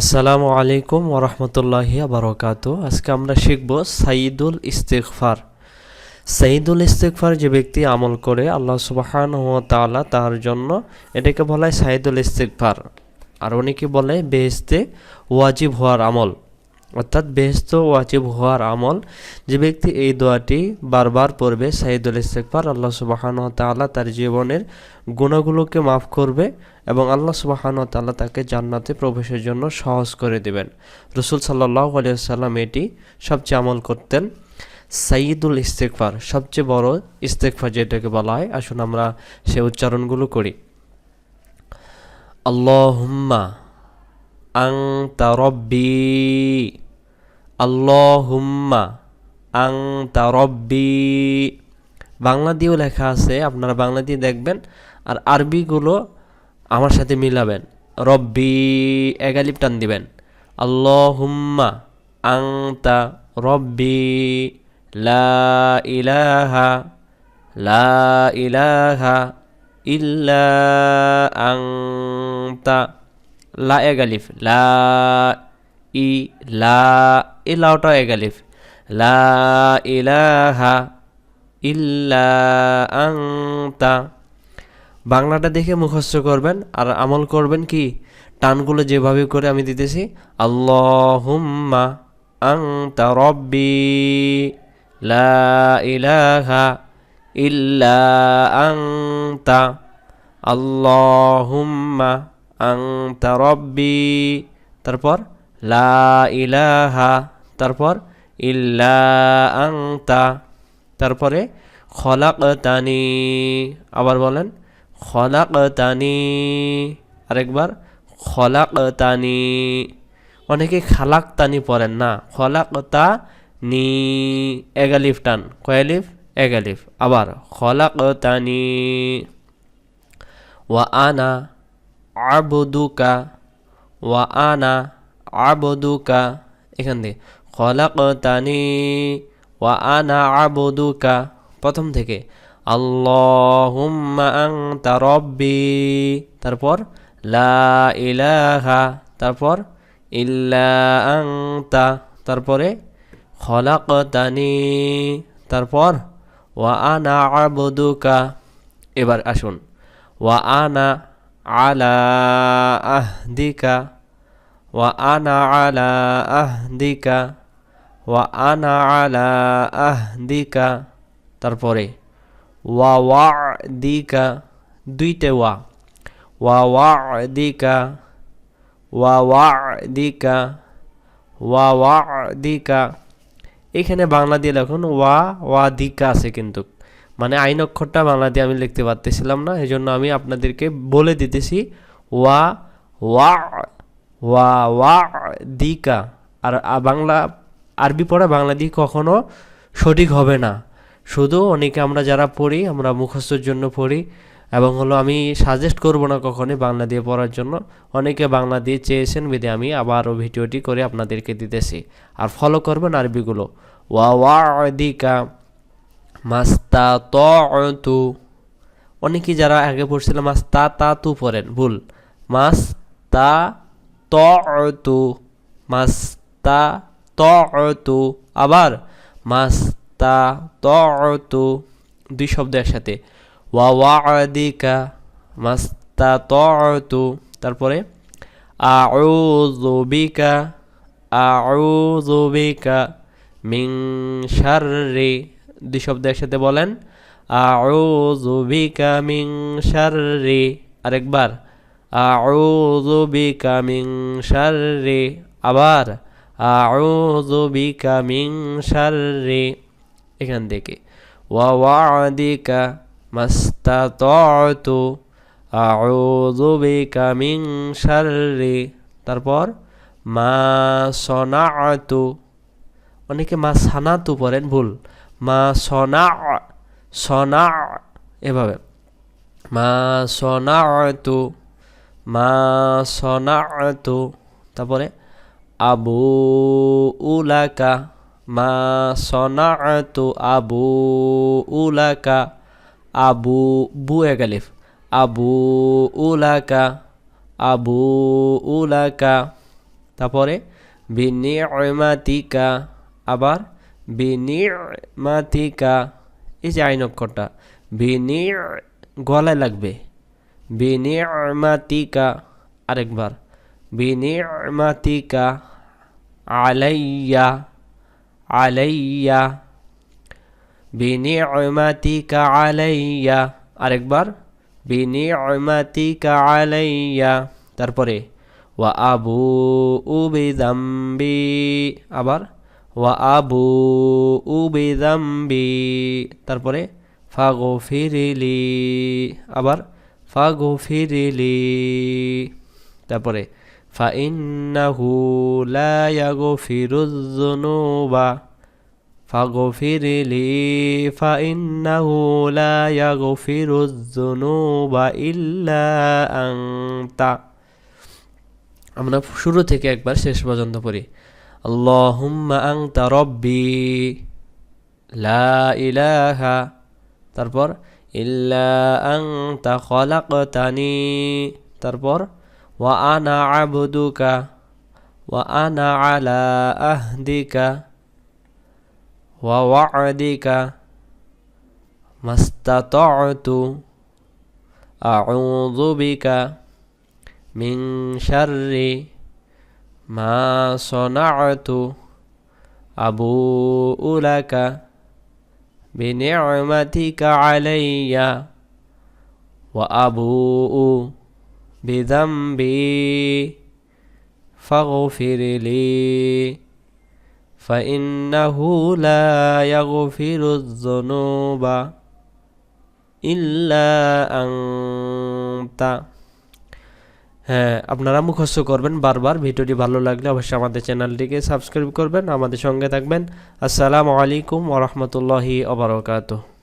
আসসালামু আলাইকুম ওরহমতুল্লাহি বারাকাতু। আজকে আমরা শিখব সাইয়্যিদুল ইস্তিগফার। সাইয়্যিদুল ইস্তিগফার যে ব্যক্তি আমল করে আল্লাহ সুবহানাহু ওয়া তাআলা তার জন্য এটাকে বলা হয় সাইয়্যিদুল ইস্তিগফার। আর অনেকে বলে বেহেশতে ওয়াজিব হওয়ার আমল, অর্থাৎ বেহেশত ওয়াজিব হওয়ার আমল। যে ব্যক্তি এই দোয়াটি বারবার পড়বে সাইয়্যিদুল ইস্তিগফার, আল্লাহ সুবহানাহু ওয়া তাআলা তার জীবনের গুনাহগুলোকে মাফ করবে এবং আল্লাহ সুবহানাহু ওয়া তাআলা তাকে জান্নাতে প্রবেশের জন্য সহজ করে দিবেন। রাসূল সাল্লাল্লাহু আলাইহি ওয়াসাল্লাম এটি সবচেয়ে আমল করতেন। সাইয়্যিদুল ইস্তিগফার সবচেয়ে বড় ইস্তিগফার যেটাকে বলা হয়। আসুন আমরা সে উচ্চারণগুলো করি। আল্লাহুম্মা আনতা রব্বি, আল্লাহুম্মা আনতা রব্বি। বাংলা দিয়েও লেখা আছে, আপনারা বাংলা দিয়ে দেখবেন আর আরবিগুলো আমার সাথে মিলাবেন। রব্বি এক আলিফ টান দিবেন। আল্লাহুম্মা আনতা রব্বি লা ইলাহা লা ইলাহা ইল্লা আনতা। লা এক আলিফ, লা ই লা, এই লাওটা এক আলিফ। লা ইলাহা ইল্লা আনতা। বাংলাটা দেখে মুখস্থ করবেন আর আমল করবেন কি, টানগুলো যেভাবে করে আমি দিতেছি। আল্লাহুম্মা আনতা রব্বি লা ইলাহা ইল্লা আনতা, আল্লাহুম্মা আনতা রব্বি, তারপর লা ইলাহা, তারপর ইল্লা আনতা, তারপরে খলাকতানি। আবার বলেন খলাকতানি, আরেকবার খলাকতানি। অনেকে খালাকতানি পড়েন না, খলাকতানি এক আলিফ টান। কয় আলিফ? এক আলিফ। আবার খলাকতানি। ওয়া আনা আবদুকা, ওয়া আনা আবদুকা, এখান দিয়ে খলাকতানি ওয়া আনা আবদুকা, প্রথম থেকে। আল্লাহুম্মা আনতা রব্বি, তারপর লা ইলাহা, তারপর ইল্লা আনতা, তারপরে খলাকতানি, তারপর ওয়া আনা আবদুকা। এবার আসুন, ওয়া আনা আলা আহদিকা, ওয়া আনা আলা আহদিকা, ওয়া আনা আলা আহদিকা, তারপরে ওয়া ওয়াদিকা, দুইতে ওয়া, ওয়া ওয়াদিকা, ওয়া ওয়াদিকা, ওয়া ওয়াদিকা। এখানে বাংলা দিয়ে লিখুন ওয়া ওয়াদিকা আছে, কিন্তু মানে আইন অক্ষরটা বাংলা দিয়ে আমি লিখতে পারতেছিলাম না, এই জন্য আমি আপনাদেরকে বলে দিতেছি ওয়া ওয়া ওয়া ওয়াদিকা। আর বাংলা আরবি পড়া বাংলা দিয়ে কখনো সঠিক হবে না। শুধু অনেকে আমরা যারা পড়ি, আমরা মুখস্থর জন্য পড়ি, এবং হলো আমি সাজেস্ট করব না কখনোই বাংলা দিয়ে পড়ার জন্য। অনেকে বাংলা দিয়ে চেয়েছেন বিধে আমি আবারও ভিডিওটি করে আপনাদেরকে দিতেছি, আর ফলো করবেন আরবিগুলো। ওয়া ওয়াদিকা মাস্তাতু, অনেকেই যারা আগে পড়ছিলাম মাস্তাতাতু পড়েন, ভুল। মাস্তাতু, মাস্তাতু, আবার মাস্তাতু, দুই শব্দ একসাথে। ওয়া ওয়াদিকা মাস্তাতু, তারপরে আউযু বিকা, আউযু বিকা মিন শাররি, দুই শব্দ একসাথে বলেন। আউযু বিকা মিন শাররি, আরেকবার আউযু বিকা মিন শাররি, আবার আউযু বিকা মিন শাররি। এখান থেকে ওয়া ওয়াদিকা মাস্তাতু আউযু বিকা মিন শাররি, তারপর মা সনাআতু, অনেকে মা সানাতু পড়েন, ভুল। মা সনা, সনা, এভাবে মা সনাআতু, মা সনাআতু, তারপরে আবু উলাকা, মা সনাআতু আবু উলাকা, আবু, বু এক আলিফ, আবু উলাকা, আবু উলাকা, তারপরে বিনি'মাতিকা, আবার বিনি'মাতিকা, এই যে আইন অক্ষরটা গলায় লাগবে, বিনি'মাতিকা, আরেকবার বিনি'মাতিকা আলাইয়া, আলাইয়া, বিনি'মাতিকা আলাইয়া, আরেকবার বিনি'মাতিকা আলাইয়া। তারপরে ওয়া আবুউ বিযামবি, আবার ওয়া আবুউ বিযামবি, তারপরে ফাগফিরলি, আবার ফাগফিরলি, তারপরে ফাইন্নাহু লা ইয়াগফিরুয যুনুবা, ফাগফিরলি ফাইন্নাহু লা ইয়াগফিরুয যুনুবা ইল্লা আনতা। আমরা শুরু থেকে একবার শেষ পর্যন্ত পড়ি। আল্লাহুম্মা আনতা রব্বি লা ইলাহা, তারপর ইল্লা আনতা খলাকতানি, তারপর ওয়া আনা আবদুকা ওয়া আনা আলা আহদিকা ওয়া ওয়া'দিকা মাস্তাতা'তু আউযু বিকা মিন শাররি মা সানা'তু আবুউ লাকা বিনি'মাতিকা আলাইয়া ওয়া আবুউ বিযামবি ফাগফিরলি ফাইন্নাহু লা ইয়াগফিরুয যুনুবা ইল্লা আনতা। হ্যাঁ, আপনারা মুখস্থ করবেন বারবার। ভিডিওটি ভালো লাগলে অবশ্যই আমাদের চ্যানেলটিকে সাবস্ক্রাইব করবেন, আমাদের সঙ্গে থাকবেন। আসসালামু আলাইকুম ওয়া রাহমাতুল্লাহি ওয়া বারাকাতুহু।